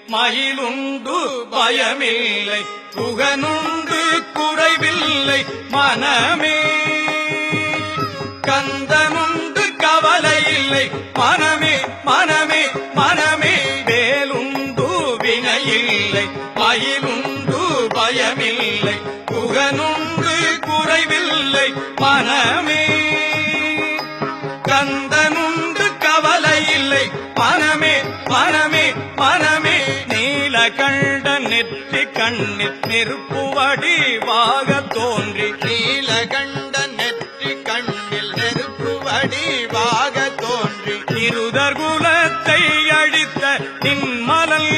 மயிலுண்டு பயமில்லை புகனுண்டு குறைவில்லை மனமே கந்தனுண்டு கவலை இல்லை மனமே மனமே மனமே வேலுண்டு வினையில்லை மயிலுண்டு பயமில்லை புகனுண்டு குறைவில்லை மனமே கந்தனுண்டு கவலை இல்லை மனமே மனமே மனமே நீலகண்ட நெற்றி கண்ணில் நெருப்பு வடிவாக தோன்றி நீலகண்ட நெற்றி கண்ணில் நெருப்பு வடிவாக தோன்றி இருதர் குலத்தை அழித்த நின்மலல்